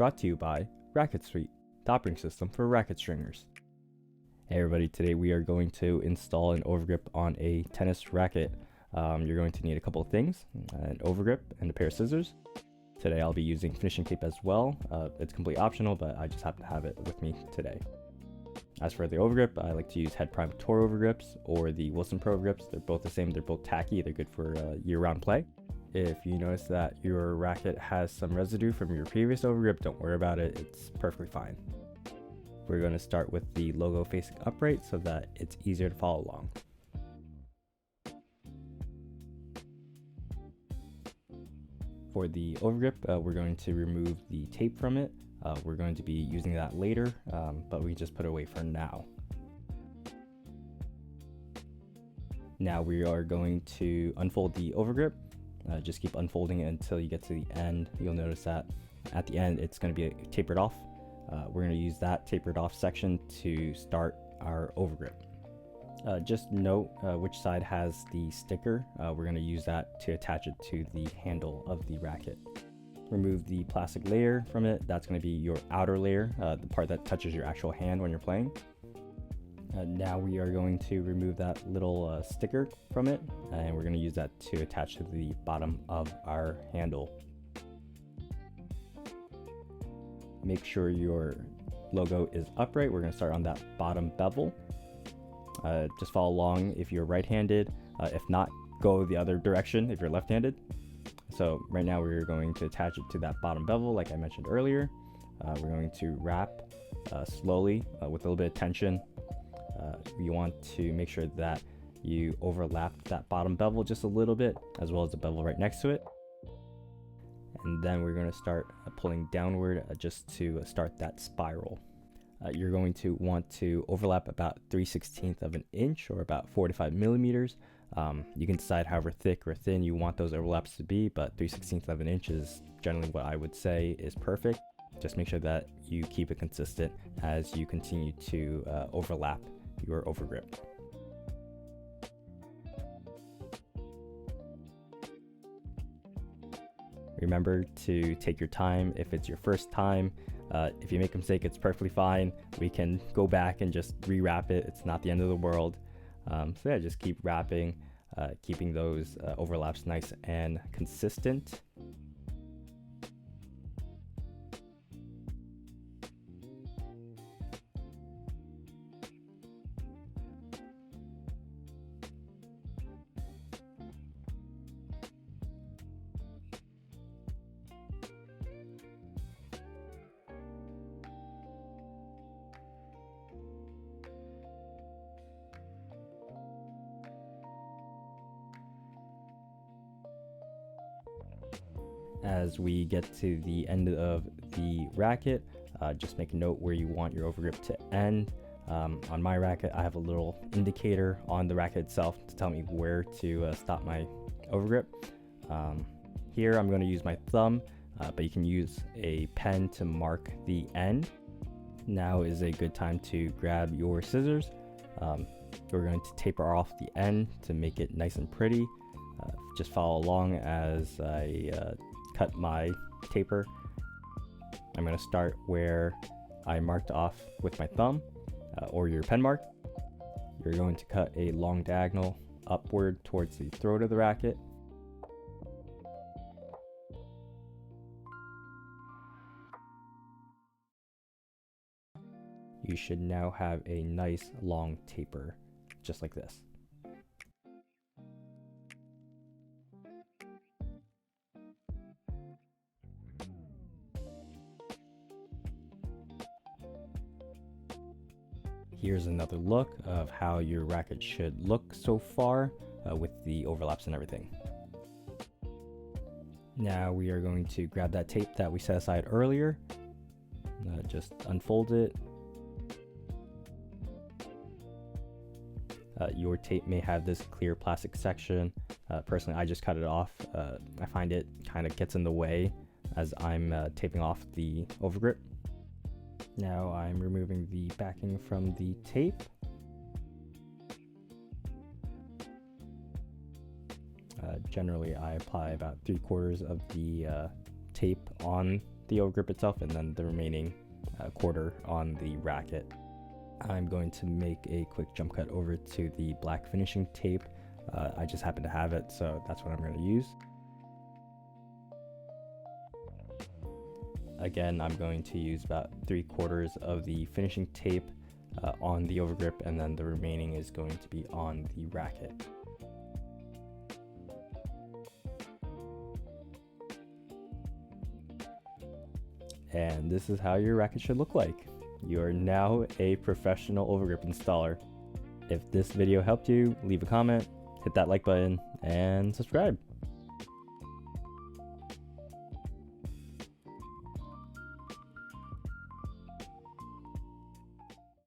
brought to you by Racquet Suite, the operating system for racket stringers. Hey everybody, today we are going to install an overgrip on a tennis racket. You're going to need a couple of things, an overgrip and a pair of scissors. Today I'll be using finishing tape as well. It's completely optional, but I just happen to have it with me today. As for the overgrip, I like to use Head Prime Tour overgrips or the Wilson Pro overgrips. They're both the same, they're both tacky, they're good for year-round play. If you notice that your racket has some residue from your previous overgrip, don't worry about it, it's perfectly fine. We're going to start with the logo facing upright so that it's easier to follow along. For the overgrip, we're going to remove the tape from it. We're going to be using that later, but we just put it away for now. Now we are going to unfold the overgrip. Just keep unfolding it until you get to the end. You'll notice that at the end it's going to be tapered off. We're going to use that tapered off section to start our overgrip. Just note which side has the sticker. We're going to use that to attach it to the handle of the racket. Remove the plastic layer from it. That's going to be your outer layer, the part that touches your actual hand when you're playing. Now we are going to remove that little sticker from it, and we're going to use that to attach to the bottom of our handle. Make sure your logo is upright. We're going to start on that bottom bevel. Just follow along if you're right-handed. If not, go the other direction if you're left-handed. So right now we're going to attach it to that bottom bevel like I mentioned earlier. We're going to wrap slowly with a little bit of tension. You want to make sure that you overlap that bottom bevel just a little bit, as well as the bevel right next to it. And then we're going to start pulling downward just to start that spiral. You're going to want to overlap about 3/16 of an inch, or about 4 to 5 millimeters. You can decide however thick or thin you want those overlaps to be, but 3/16 of an inch is generally what I would say is perfect. Just make sure that you keep it consistent as you continue to overlap your overgrip. Remember to take your time if it's your first time. If you make a mistake, it's perfectly fine. We can go back and just rewrap it. It's not the end of the world. So yeah, just keep wrapping, keeping those overlaps nice and consistent. As we get to the end of the racket, just make a note where you want your overgrip to end. On my racket, I have a little indicator on the racket itself to tell me where to stop my overgrip. Here I'm going to use my thumb, but you can use a pen to mark the end. Now is a good time to grab your scissors. We're going to taper off the end to make it nice and pretty. Just follow along as I cut my taper. I'm going to start where I marked off with my thumb or your pen mark. You're going to cut a long diagonal upward towards the throat of the racket. You should now have a nice long taper, just like this. Here's another look of how your racket should look so far with the overlaps and everything. Now we are going to grab that tape that we set aside earlier, just unfold it. Your tape may have this clear plastic section. Personally, I just cut it off. I find it kind of gets in the way as I'm taping off the overgrip. Now I'm removing the backing from the tape. Generally, I apply about 3/4 of the tape on the overgrip itself, and then the remaining quarter on the racket. I'm going to make a quick jump cut over to the black finishing tape. I just happen to have it, so that's what I'm going to use. Again, I'm going to use about 3/4 of the finishing tape on the overgrip, and then the remaining is going to be on the racket. And this is how your racket should look like. You are now a professional overgrip installer. If this video helped you, leave a comment, hit that like button, and subscribe.